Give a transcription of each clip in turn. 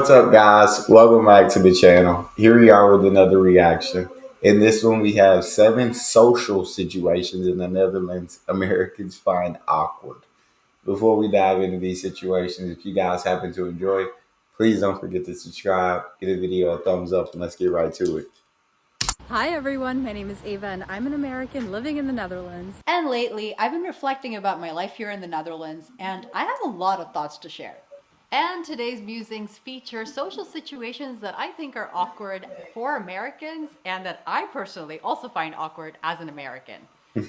What's up, guys? Welcome back to the channel. Here we are with another reaction. In this one, we have 7 social situations in the Netherlands Americans find awkward. Before we dive into these situations, if you guys happen to enjoy, please don't forget to subscribe, give the video a thumbs up, and let's get right to it. Hi everyone, my name is Ava and I'm an American living in the Netherlands. And lately, I've been reflecting about my life here in the Netherlands and I have a lot of thoughts to share. And today's musings feature social situations that I think are awkward for Americans and that I personally also find awkward as an American.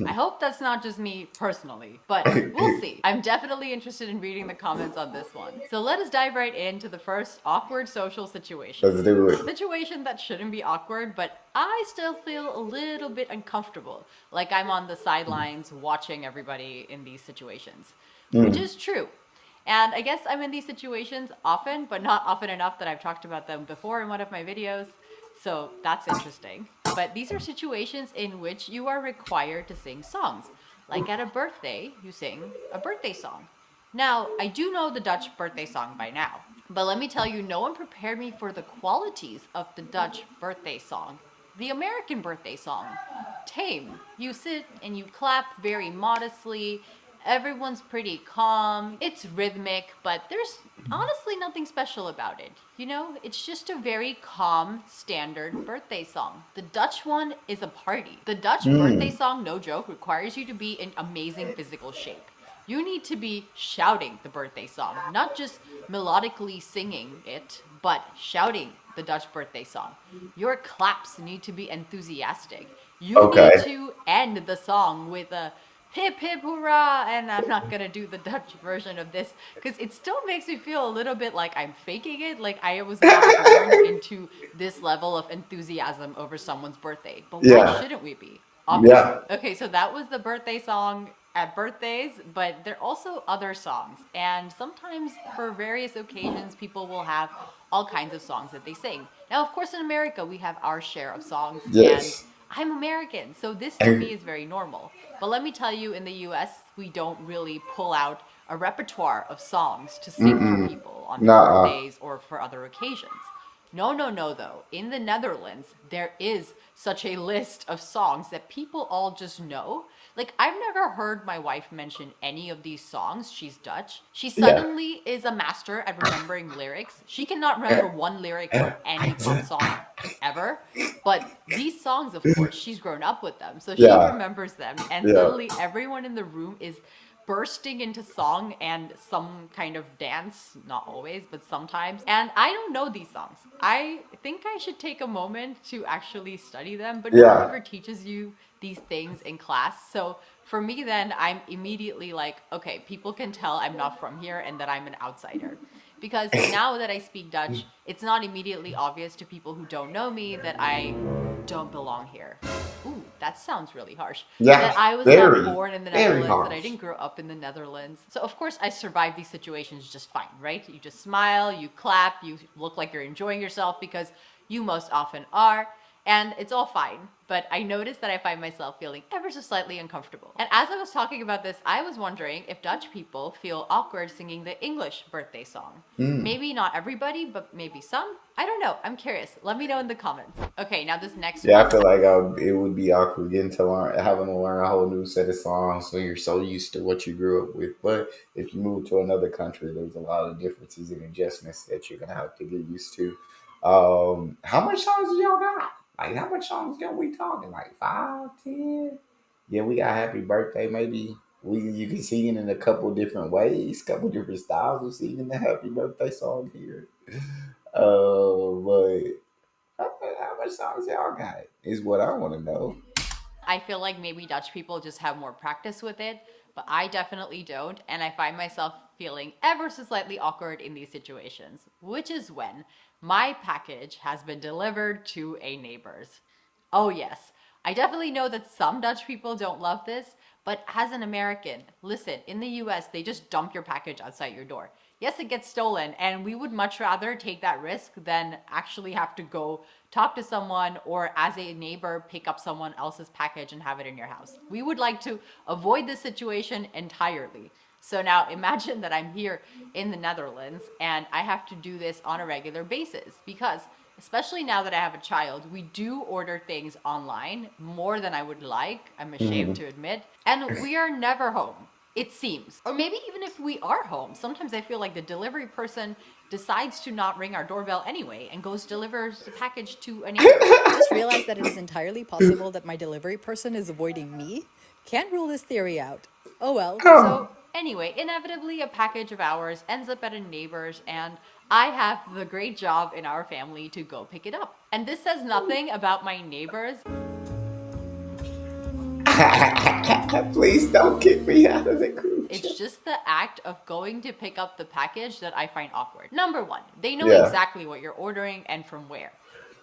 I hope that's not just me personally, but we'll see. I'm definitely interested in reading the comments on this one. So let us dive right into the first awkward social situation. Let's do A it. situation that shouldn't be awkward, but I still feel a little bit uncomfortable, like I'm on the sidelines watching everybody in these situations, which is true. And I guess I'm in these situations often, but not often enough that I've talked about them before in one of my videos. So that's interesting. But these are situations in which you are required to sing songs. Like at a birthday, you sing a birthday song. Now, I do know the Dutch birthday song by now, but let me tell you, no one prepared me for the qualities of the Dutch birthday song. The American birthday song, tame. You sit and you clap very modestly. Everyone's pretty calm. It's rhythmic, but there's honestly nothing special about it. You know, it's just a very calm, standard birthday song. The Dutch one is a party. The Dutch birthday song, no joke, requires you to be in amazing physical shape. You need to be shouting the birthday song, not just melodically singing it, but shouting the Dutch birthday song. Your claps need to be enthusiastic. You need Okay. to end the song with a hip hip hurrah, and I'm not gonna do the Dutch version of this because it still makes me feel a little bit like I'm faking it, like I was not born into this level of enthusiasm over someone's birthday. But why Yeah. shouldn't we be? Yeah. Obviously. Okay, so that was the birthday song at birthdays, but there are also other songs. And sometimes for various occasions, people will have all kinds of songs that they sing. Now, of course, in America, we have our share of songs, and Yes. I'm American, so this to me is very normal. But let me tell you, in the US, we don't really pull out a repertoire of songs to sing for people on their Nah. birthdays or for other occasions. No, no, no, though. In the Netherlands, there is such a list of songs that people all just know. Like, I've never heard my wife mention any of these songs. She's Dutch. She Yeah. suddenly is a master at remembering lyrics. She cannot remember one lyric for any pop song ever. But these songs, of course, she's grown up with them. So she Yeah. remembers them. And Yeah. suddenly everyone in the room is bursting into song and some kind of dance, not always, but sometimes. And I don't know these songs. I think I should take a moment to actually study them, but no one Yeah. ever teaches you these things in class. So for me, then I'm immediately like, okay, people can tell I'm not from here and that I'm an outsider. Because now that I speak Dutch, it's not immediately obvious to people who don't know me that I don't belong here. Ooh, that sounds really harsh. Yeah. That I was not Very, born in the very Netherlands, that I harsh. didn't grow up in the Netherlands. So, of course, I survived these situations just fine, right? You just smile, you clap, you look like you're enjoying yourself because you most often are. And it's all fine. But I noticed that I find myself feeling ever so slightly uncomfortable. And as I was talking about this, I was wondering if Dutch people feel awkward singing the English birthday song. Maybe not everybody, but maybe some. I don't know. I'm curious. Let me know in the comments. Okay, now this next Yeah, I one. feel like it would be awkward getting to learn, having to learn a whole new set of songs when you're so used to what you grew up with. But if you move to another country, there's a lot of differences and adjustments that you're gonna have to get used to. How much songs do y'all got? Like, how much songs are we talking? Like 5, 10? Yeah, we got Happy Birthday. Maybe you can sing it in a couple different ways, couple different styles of singing the Happy Birthday song here. But how much songs y'all got? Is what I want to know. I feel like maybe Dutch people just have more practice with it, but I definitely don't. And I find myself feeling ever so slightly awkward in these situations, which is when my package has been delivered to a neighbor's. Oh, yes. I definitely know that some Dutch people don't love this, but as an American, listen, in the US, they just dump your package outside your door. Yes, it gets stolen, and we would much rather take that risk than actually have to go talk to someone or, as a neighbor, pick up someone else's package and have it in your house. We would like to avoid this situation entirely. So now imagine that I'm here in the Netherlands and I have to do this on a regular basis because, especially now that I have a child, we do order things online more than I would like, I'm ashamed Mhm. to admit, and we are never home. It seems. Or maybe even if we are home, sometimes I feel like the delivery person decides to not ring our doorbell anyway and goes delivers the package to a neighbor. Just realized that it is entirely possible that my delivery person is avoiding me. Can't rule this theory out. Oh well. So, Oh, anyway, inevitably, a package of ours ends up at a neighbor's, and I have the great job in our family to go pick it up. And this says nothing about my neighbors. please don't kick me out of the group It's chat. just the act of going to pick up the package that I find awkward. Number one, they know Yeah, exactly what you're ordering and from where.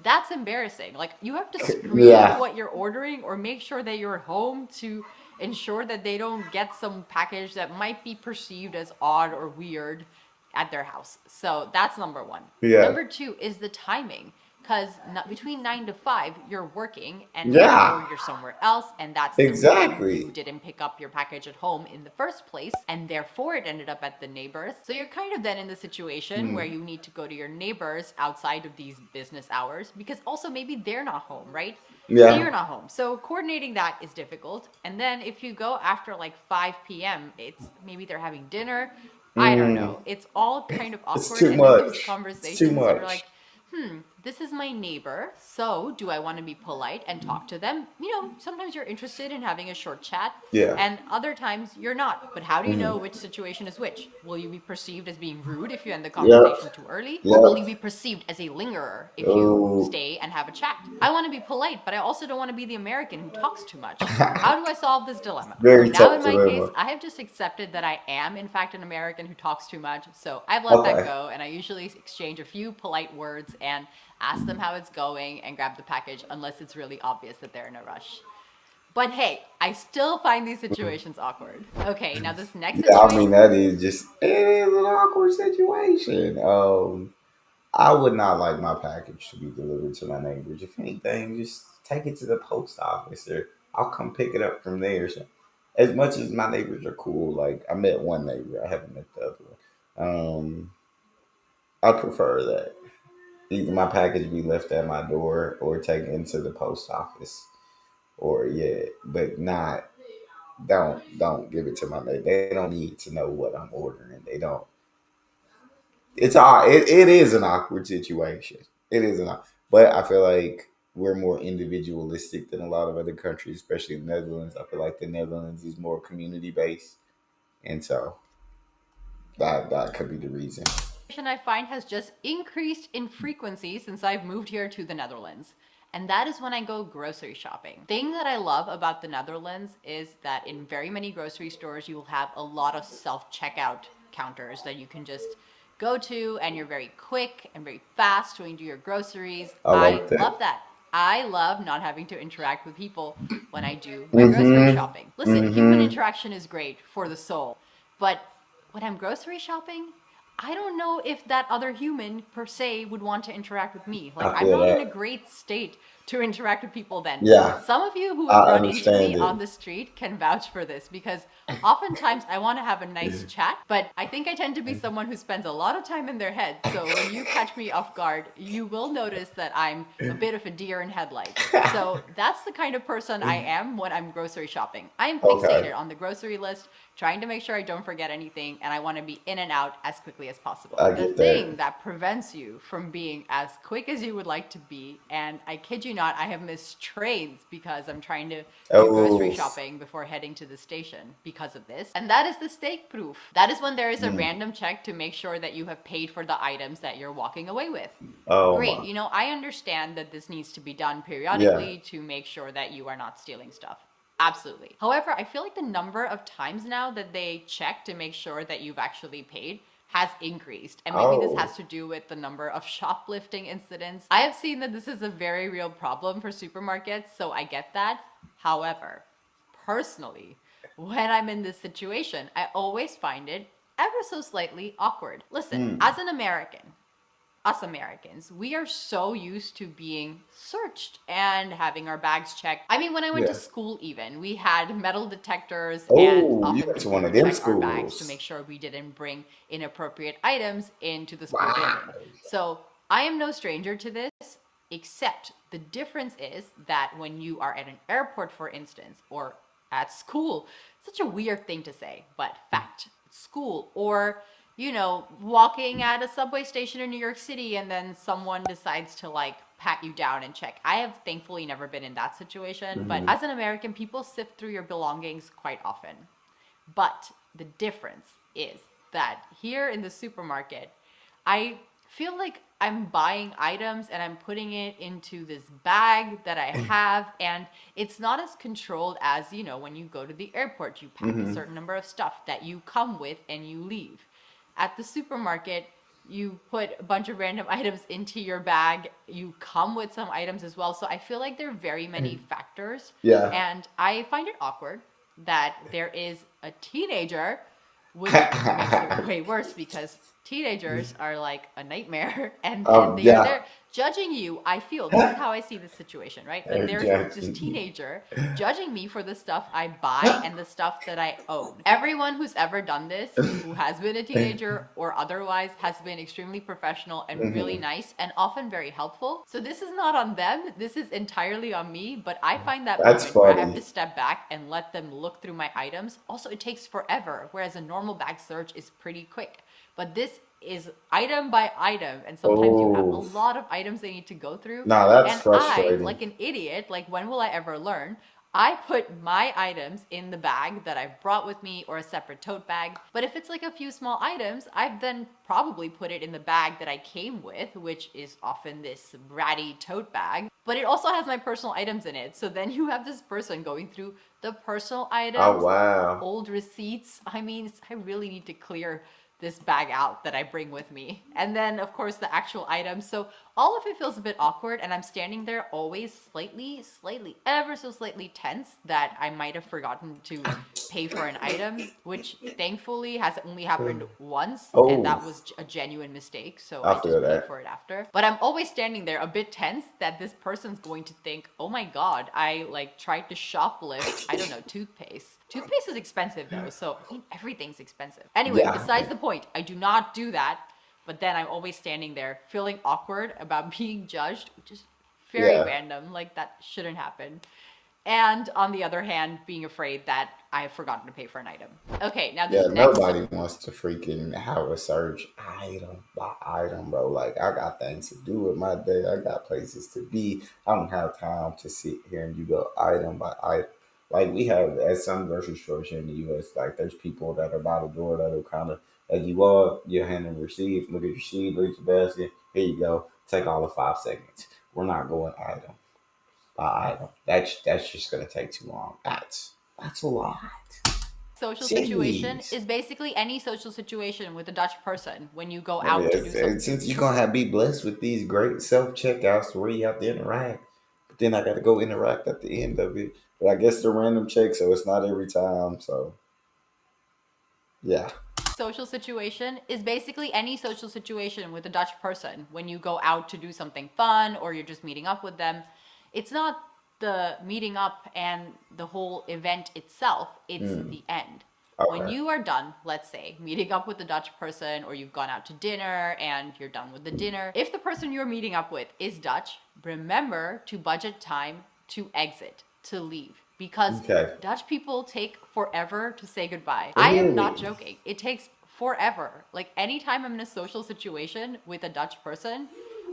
That's embarrassing. Like, you have to screen yeah, what you're ordering or make sure that you're home to ensure that they don't get some package that might be perceived as odd or weird at their house. So that's number one. yeah, Number two is the timing. Because between 9 to 5, you're working and therefore yeah. you're somewhere else. And that's the reason you Exactly. didn't pick up your package at home in the first place. And therefore it ended up at the neighbor's. So you're kind of then in the situation where Mm. you need to go to your neighbors outside of these business hours because also maybe they're not home, right? And Yeah. you're not home. So coordinating that is difficult. And then if you go after like 5 p.m., it's maybe they're having dinner. I don't Mm. know. It's all kind of It's awkward. too And then there's much. It's too conversations that are much. like, this is my neighbor. So do I want to be polite and talk to them? You know, sometimes you're interested in having a short chat, Yeah. and other times you're not. But how do you know Mm. which situation is which? Will you be perceived as being rude if you end the Yep. conversation too early? Or will you Yep. be perceived as a lingerer if you Oh. stay and have a chat? I want to be polite, but I also don't want to be the American who talks too much. How do I solve this dilemma? Very Now, tough in my case, dilemma. I have just accepted that I am, in fact, an American who talks too much. So I've let that Okay. go, and I usually exchange a few polite words and ask them how it's going and grab the package unless it's really obvious that they're in a rush. But hey, I still find these situations awkward. Okay, now this next Yeah, I mean situation. that is just it is an awkward situation. I would not like my package to be delivered to my neighbors. If anything, just take it to the post office or I'll come pick it up from there. So, as much as my neighbors are cool, like I met one neighbor, I haven't met the other one. I prefer that either my package be left at my door or taken into the post office, or yeah, but not don't give it to my neighbor. They don't need to know what I'm ordering. They don't. It is an awkward situation. It is an but I feel like we're more individualistic than a lot of other countries, especially the Netherlands. I feel like the Netherlands is more community based, and so that could be the reason. I find has just increased in frequency since I've moved here to the Netherlands. And that is when I go grocery shopping. Thing that I love about the Netherlands is that in very many grocery stores you will have a lot of self-checkout counters that you can just go to and you're very quick and very fast when you do your groceries. I I like love that. that. I love not having to interact with people when I do my grocery Mm-hmm. shopping. Listen, human Mm-hmm. interaction is great for the soul, but when I'm grocery shopping, I don't know if that other human per se would want to interact with me. Like, I I'm feel not in a that. great state to interact with people then. Yeah, Some of you who have I run into me understand it. on the street can vouch for this because oftentimes I want to have a nice chat, but I think I tend to be someone who spends a lot of time in their head. So when you catch me off guard, you will notice that I'm a bit of a deer in headlights. So that's the kind of person I am when I'm grocery shopping. I am Okay, fixated on the grocery list, trying to make sure I don't forget anything, and I want to be in and out as quickly as possible. I The get that. thing that prevents you from being as quick as you would like to be, and I kid you not, I have missed trains because I'm trying to do grocery Oh, shopping before heading to the station because of this. And that is the steak proof. That is when there is a mm. random check to make sure that you have paid for the items that you're walking away with. Oh Great. my. You know, I understand that this needs to be done Yeah. periodically to make sure that you are not stealing stuff. Absolutely. However, I feel like the number of times now that they check to make sure that you've actually paid has increased. And maybe this Oh. has to do with the number of shoplifting incidents. I have seen that this is a very real problem for supermarkets, so I get that. However, personally, when I'm in this situation, I always find it ever so slightly awkward. Listen, Mm. as an American, us Americans, we are so used to being searched and having our bags checked. I mean, when I went to Yeah. school, even, we had metal detectors, and Oh, you often went to people one of would them check our bags to schools. make sure we didn't bring inappropriate items into the school Wow. building. So I am no stranger to this, except the difference is that when you are at an airport, for instance, or at school, such a weird thing to say, but fact, school, or walking at a subway station in New York City and then someone decides to like pat you down and check. I have thankfully never been in that situation, but Hmm. as an American, people sift through your belongings quite often. But the difference is that here in the supermarket, I feel like I'm buying items and I'm putting it into this bag that I have, and it's not as controlled as, when you go to the airport, you pack a Hmm. certain number of stuff that you come with and you leave. At the supermarket, you put a bunch of random items into your bag. You come with some items as well. So I feel like there are very many factors. Yeah. And I find it awkward that there is a teenager, which makes it way worse because teenagers are like a nightmare, and they are Yeah. there judging you. I feel this is how I see this situation, right? That They're there's this judging you. teenager judging me for the stuff I buy and the stuff that I own. Everyone who's ever done this, who has been a teenager or otherwise, has been extremely professional and really Hmm. nice and often very helpful. So this is not on them. This is entirely on me. But I find that That's moment where I have to funny. step back and let them look through my items. Also, it takes forever, whereas a normal bag search is pretty quick. But this is item by item, and sometimes you have a Oh, lot of items they need to go through. nah, that's And I, frustrating. like an idiot, like when will I ever learn? I put my items in the bag that I brought with me or a separate tote bag. But if it's like a few small items, I've then probably put it in the bag that I came with, which is often this ratty tote bag. But it also has my personal items in it. So then you have this person going through the personal Oh items, wow. old receipts. I mean, I really need to clear this bag out that I bring with me. And then, of course, the actual items. So all of it feels a bit awkward, and I'm standing there always slightly, ever so slightly tense that I might have forgotten to pay for an item, which thankfully has only happened once, and Oh, that was a genuine mistake. So I I feel just paid that. for it after. But I'm always standing there a bit tense that this person's going to think, oh my God, I like tried to shoplift, I don't know, toothpaste. Toothpaste is expensive though, so I mean, everything's expensive. Anyway, Yeah. besides the point, I do not do that. But then I'm always standing there feeling awkward about being judged, which is very Yeah. random. Like, that shouldn't happen. And on the other hand, being afraid that I have forgotten to pay for an item. Okay, now Yeah. this next. Nobody wants to freaking have a search item by item, bro. Like I got things to do with my day. I got places to be. I don't have time to sit here and you go item by item. Like we have at some grocery stores here in the U.S. Like there's people that are by the door that'll kind of as you walk, you hand them a receipt, look at your receipt, look at your basket. Here you go. Take all the 5 seconds. We're not going item by item. That's just gonna take too long. That's a lot. Social situation Jeez. is basically any social situation with a Dutch person when you go I mean, out to do something. since you're gonna have be blessed with these great self checkouts where you have to interact, but then I got to go interact at the end of it. But I guess the random check, so it's not every time. So yeah, Social situation is basically any social situation with a Dutch person when you go out to do something fun or you're just meeting up with them. It's not the meeting up and the whole event itself, it's mm, the end. When okay, you are done, let's say, meeting up with the Dutch person, or you've gone out to dinner and you're done with the dinner, if the person you're meeting up with is Dutch, remember to budget time to exit, to leave. Because okay, Dutch people take forever to say goodbye. I am not really, joking. It takes forever. Like, anytime I'm in a social situation with a Dutch person,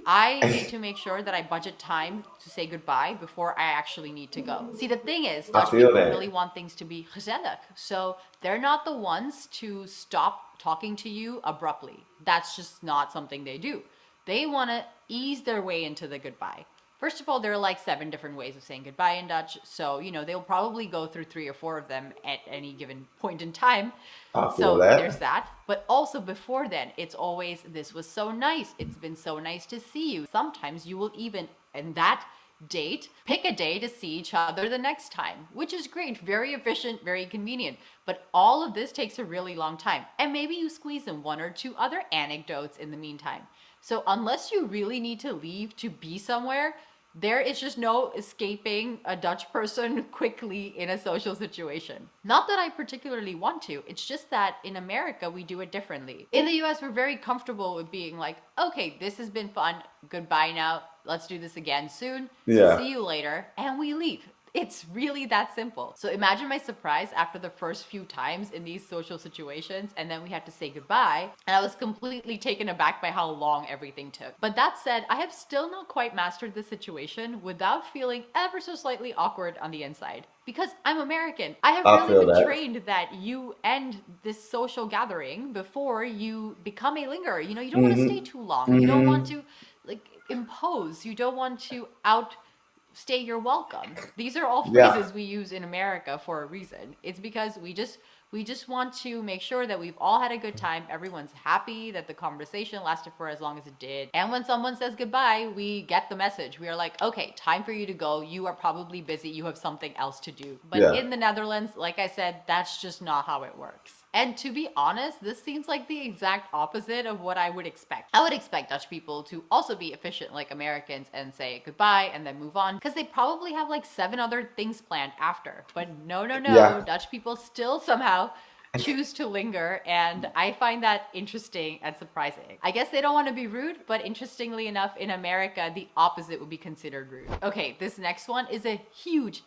I need to make sure that I budget time to say goodbye before I actually need to go. See, the thing is, I Dutch feel people really that. want things to be gezellig. So they're not the ones to stop talking to you abruptly. That's just not something they do. They want to ease their way into the goodbye. First of all, there are like 7 different ways of saying goodbye in Dutch. So, they'll probably go through 3 or 4 of them at any given point in time. I feel So there's that. that. But also before then, it's always, this was so nice. It's been so nice to see you. Sometimes you will even, in that date, pick a day to see each other the next time, which is great, very efficient, very convenient. But all of this takes a really long time. And maybe you squeeze in 1 or 2 other anecdotes in the meantime. So unless you really need to leave to be somewhere, there is just no escaping a Dutch person quickly in a social situation. Not that I particularly want to, it's just that in America we do it differently. In the US, we're very comfortable with being like, okay, this has been fun, goodbye now, let's do this again soon, Yeah. see you later, and we leave. It's really that simple. So imagine my surprise after the first few times in these social situations, and then we had to say goodbye, and I was completely taken aback by how long everything took. But that said, I have still not quite mastered the situation without feeling ever so slightly awkward on the inside. Because I'm American. I have I really feel been that. trained that you end this social gathering before you become a lingerer. You know, you don't want to stay Hmm. too long. You don't want Hmm. to like impose. You don't want to outstay your welcome. These are all Yeah. phrases we use in America for a reason. It's because we just want to make sure that we've all had a good time. Everyone's happy that the conversation lasted for as long as it did. And when someone says goodbye, we get the message. We are like, okay, time for you to go. You are probably busy. You have something else to do. But Yeah. in the Netherlands, like I said, that's just not how it works. And to be honest, this seems like the exact opposite of what I would expect. I would expect Dutch people to also be efficient like Americans and say goodbye and then move on because they probably have like 7 other things planned after. But no, no, no. Yeah. Dutch people still somehow choose to linger, and I find that interesting and surprising. I guess they don't want to be rude, but interestingly enough, in America, the opposite would be considered rude. Okay, this next one is a huge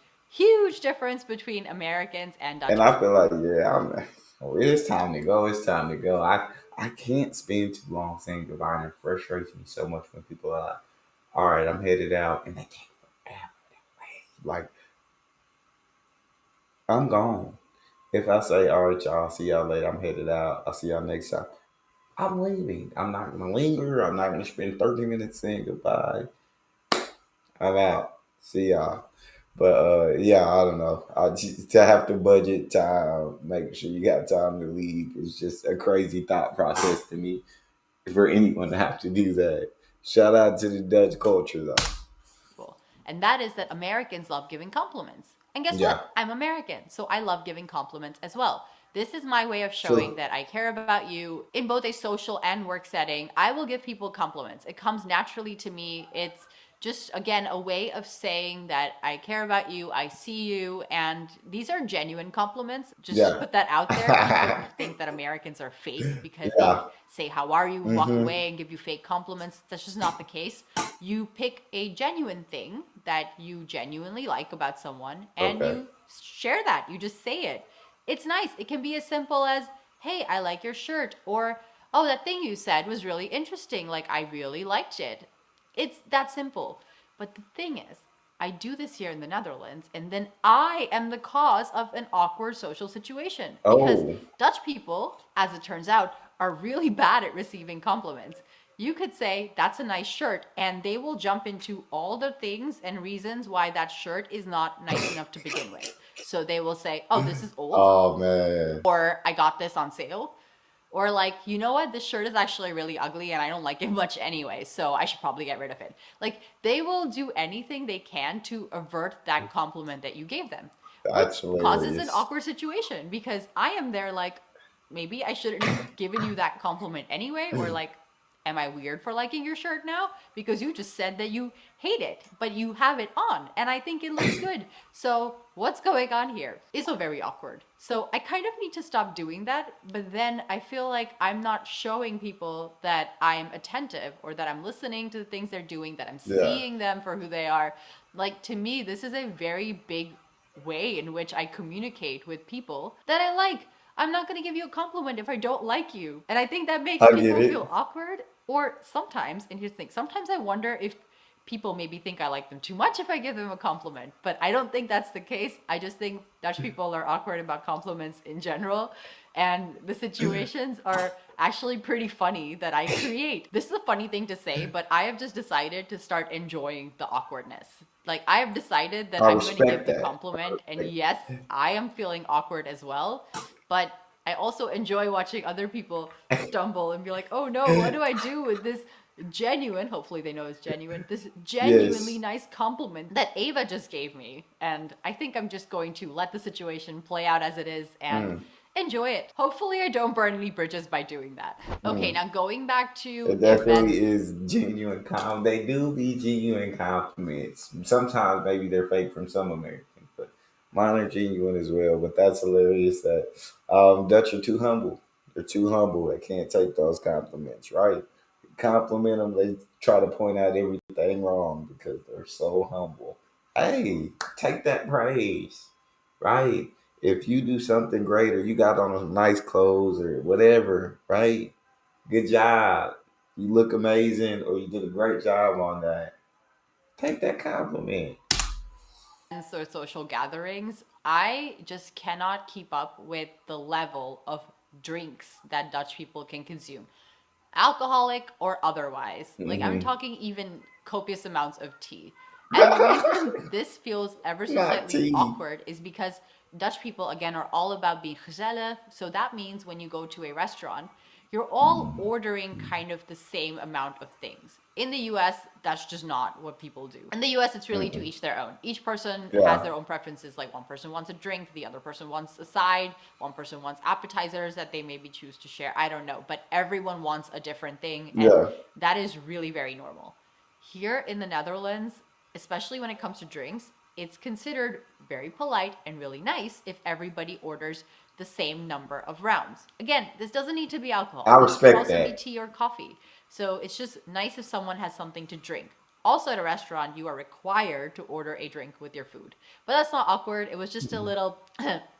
difference between Americans and Dutch And I feel people. like, yeah, it's time to go. It's time to go. I can't spend too long saying goodbye, and it frustrates me so much when people are like, all right, I'm headed out, and they take forever. Like, I'm gone. If I say, all right, y'all, see y'all later, I'm headed out, I'll see y'all next time, I'm leaving. I'm not going to linger. I'm not going to spend 30 minutes saying goodbye. I'm out. See y'all. But yeah, I don't know. To have to budget time, make sure you got time to leave is just a crazy thought process to me for anyone to have to do that. Shout out to the Dutch culture though. And that is that Americans love giving compliments. And guess what? Yeah, I'm American, so I love giving compliments as well. This is my way of showing true. that I care about you in both a social and work setting. I will give people compliments. It comes naturally to me. It's just, again, a way of saying that I care about you, I see you, and these are genuine compliments. Just to Yeah. put that out there, people think that Americans are fake because they Yeah. say, how are you, walk Mm-hmm. away and give you fake compliments. That's just not the case. You pick a genuine thing that you genuinely like about someone and Okay. you share that. You just say it. It's nice. It can be as simple as, hey, I like your shirt, or, oh, that thing you said was really interesting. Like, I really liked it. It's that simple. But the thing is, I do this here in the Netherlands, and then I am the cause of an awkward social situation because Oh, Dutch people, as it turns out, are really bad at receiving compliments. You could say, that's a nice shirt, and they will jump into all the things and reasons why that shirt is not nice enough to begin with. So they will say, oh, this is old, oh man. or I got this on sale, or like, you know what, this shirt is actually really ugly and I don't like it much anyway, so I should probably get rid of it. Like, they will do anything they can to avert that compliment that you gave them, That's which causes an hilarious. awkward situation because I am there like, maybe I shouldn't have given you that compliment anyway, or like, am I weird for liking your shirt now? Because you just said that you hate it, but you have it on, and I think it looks good. So, what's going on here? It's so very awkward. So, I kind of need to stop doing that, but then I feel like I'm not showing people that I'm attentive or that I'm listening to the things they're doing, that I'm Yeah. seeing them for who they are. Like, to me, this is a very big way in which I communicate with people that I like. I'm not going to give you a compliment if I don't like you. And I think that makes I get people it. feel awkward. Or sometimes, and here's the thing, sometimes I wonder if people maybe think I like them too much if I give them a compliment. But I don't think that's the case. I just think Dutch people are awkward about compliments in general. And the situations are actually pretty funny that I create. This is a funny thing to say, but I have just decided to start enjoying the awkwardness. Like, I have decided that I I'm going to give respect the that. compliment, and yes, I am feeling awkward as well, but I also enjoy watching other people stumble and be like, oh no, what do I do with this genuine, hopefully they know it's genuine, this genuinely Yes. nice compliment that Ava just gave me. And I think I'm just going to let the situation play out as it is and Mm. enjoy it. Hopefully, I don't burn any bridges by doing that. Okay, Mm. now going back to It events. definitely is genuine They do be genuine compliments. Sometimes maybe they're fake from some Americans, but mine are genuine as well. But that's hilarious that Dutch are too humble. They're too humble. They can't take those compliments, right? Compliment them, they try to point out everything wrong because they're so humble. Hey, take that praise, right? If you do something great or you got on some nice clothes or whatever, right? Good job. You look amazing, or you did a great job on that. Take that compliment. Or social gatherings, I just cannot keep up with the level of drinks that Dutch people can consume, alcoholic or otherwise. Like, I'm Hmm. talking even copious amounts of tea. And the reason this feels ever so Not slightly tea. awkward is because Dutch people, again, are all about being gezellig. So that means when you go to a restaurant, you're all ordering kind of the same amount of things. In the US, that's just not what people do. In the US, it's really to Mm-mm. each their own. Each person has Yeah, their own preferences. Like, one person wants a drink, the other person wants a side, one person wants appetizers that they maybe choose to share. I don't know. But everyone wants a different thing. And yeah. that is really very normal. Here in the Netherlands, especially when it comes to drinks, it's considered very polite and really nice if everybody orders the same number of rounds. Again, this doesn't need to be alcohol. I This could respect also be that. tea or coffee. So it's just nice if someone has something to drink. Also, at a restaurant, you are required to order a drink with your food. But that's not awkward. It was just a little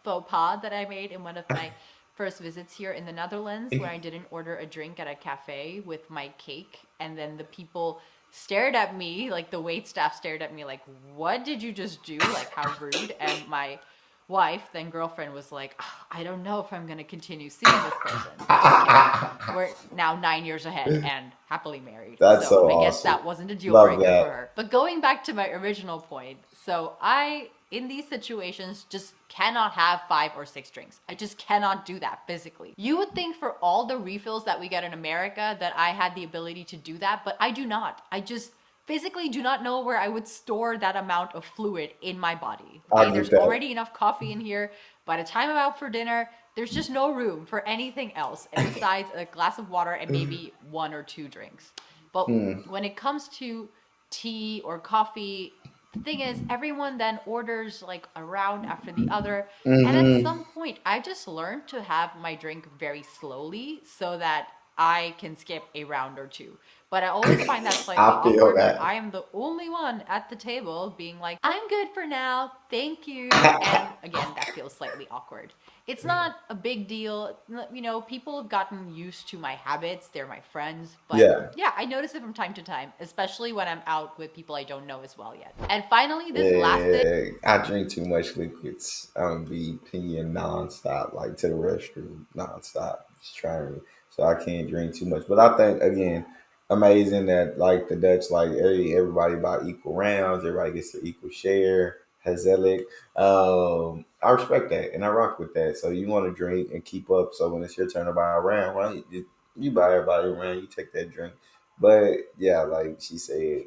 faux pas that I made in one of my first visits here in the Netherlands when I didn't order a drink at a cafe with my cake. And then the people stared at me, like the wait staff stared at me, like, what did you just do? Like, how rude. And my wife, then girlfriend, was like, "Ah, I don't know if I'm going to continue seeing this person." Just kidding. We're now 9 years ahead and happily married. That's So so I guess awesome. that wasn't a deal Love breaker for that. her. But going back to my original point, so I, in these situations, just cannot have 5 or 6 drinks. I just cannot do that physically. You would think for all the refills that we get in America that I had the ability to do that, but I do not. I just physically do not know where I would store that amount of fluid in my body. Okay, I get there's that. already enough coffee in here. By the time I'm out for dinner, there's just no room for anything else besides a glass of water and maybe 1 or 2 drinks. But Hmm. when it comes to tea or coffee, the thing is, everyone then orders like a round after the other. And at Mm-hmm. some point, I just learned to have my drink very slowly so that I can skip a round or two. But I always find that slightly I feel awkward when that. I am the only one at the table being like, I'm good for now, thank you. And again, that feels slightly awkward. It's not a big deal. You know, people have gotten used to my habits, they're my friends. But Yeah. yeah, I notice it from time to time, especially when I'm out with people I don't know as well yet. And finally, this last thing. Yeah, I drink too much liquids. I'm be peeing nonstop, like to the restroom nonstop. Just trying, so I can't drink too much. But I think again, amazing that like the Dutch, like everybody by equal rounds, everybody gets their equal share. Hazelic. I respect that and I rock with that. So you want to drink and keep up. So when it's your turn to buy a round, right? You buy everybody around, you take that drink. But yeah, like she said,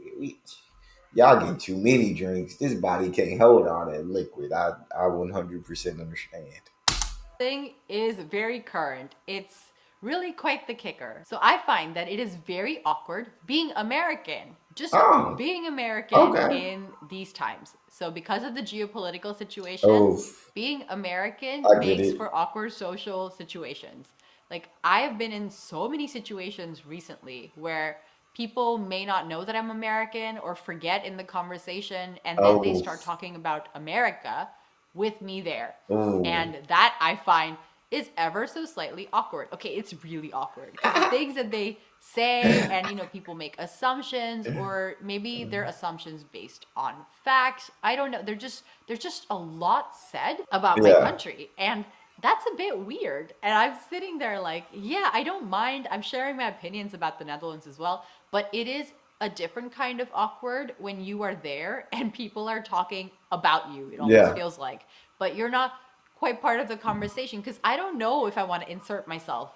y'all get too many drinks. This body can't hold all that liquid. I 100% understand. Thing is very current. It's really quite the kicker. So I find that it is very awkward being American, just Oh, being American okay. in these times. So because of the geopolitical situation, Oh, being American I get makes it. for awkward social situations. Like, I have been in so many situations recently where people may not know that I'm American or forget in the conversation, and then they Oh, start talking about America with me there. oh, And that I find is ever so slightly awkward. Okay, it's really awkward because the things that they say, and people make assumptions, or maybe they're assumptions based on facts. I don't know. There's just a lot said about my yeah, country, and that's a bit weird. And I'm sitting there like, yeah, I don't mind. I'm sharing my opinions about the Netherlands as well, but it is a different kind of awkward when you are there and people are talking about you. It almost yeah, feels like, but you're not quite part of the conversation because I don't know if I want to insert myself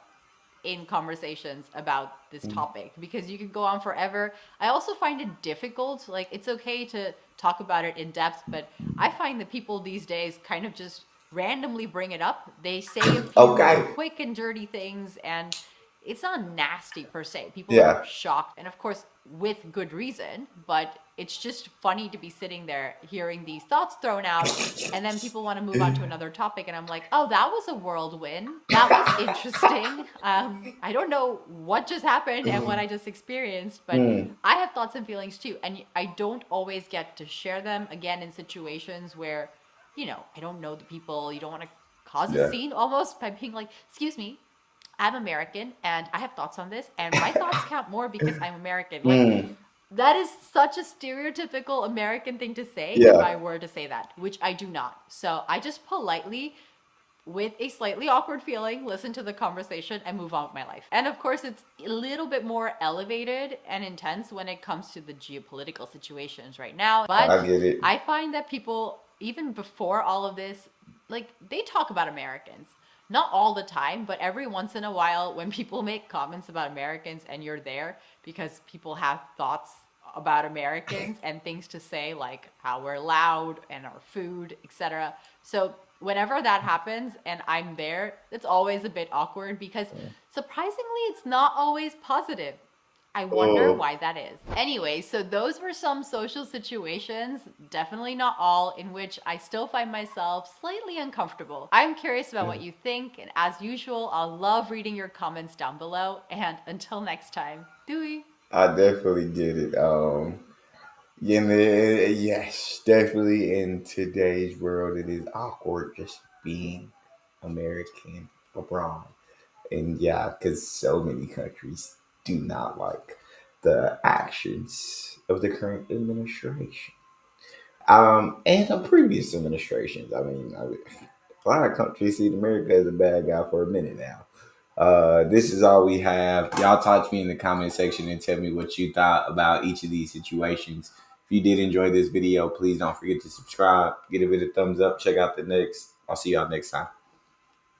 in conversations about this topic because you could go on forever. I also find it difficult. Like, it's okay to talk about it in depth, but I find that people these days kind of just randomly bring it up. They say a few Okay. quick and dirty things, and it's not nasty per se. People are Yeah. shocked, and of course, with good reason, but it's just funny to be sitting there hearing these thoughts thrown out, and then people want to move on to another topic, and I'm like, oh, that was a whirlwind. That was interesting. I don't know what just happened and what I just experienced, but I have thoughts and feelings too, and I don't always get to share them, again, in situations where, I don't know the people. You don't want to cause a Yeah. scene almost by being like, excuse me, I'm American and I have thoughts on this, and my thoughts count more because I'm American. Like, that is such a stereotypical American thing to say if I Yeah. were to say that, which I do not. So I just politely, with a slightly awkward feeling, listen to the conversation and move on with my life. And of course, it's a little bit more elevated and intense when it comes to the geopolitical situations right now. But I get it. I find that people, even before all of this, like, they talk about Americans. Not all the time, but every once in a while, when people make comments about Americans and you're there because people have thoughts about Americans and things to say, like how we're loud and our food, etc. So whenever that happens and I'm there, it's always a bit awkward because surprisingly, it's not always positive. I wonder Oh, why that is. Anyway, so those were some social situations, definitely not all, in which I still find myself slightly uncomfortable. I'm curious about what you think, and as usual, I'll love reading your comments down below. And until next time, doei! I definitely get it. Yeah, man, yes, definitely in today's world, it is awkward just being American abroad. And yeah, because so many countries do not like the actions of the current administration. And of previous administrations. A lot of countries see America as a bad guy for a minute now. This is all we have. Y'all talk to me in the comment section and tell me what you thought about each of these situations. If you did enjoy this video, please don't forget to subscribe, give it a thumbs up, check out the next. I'll see y'all next time.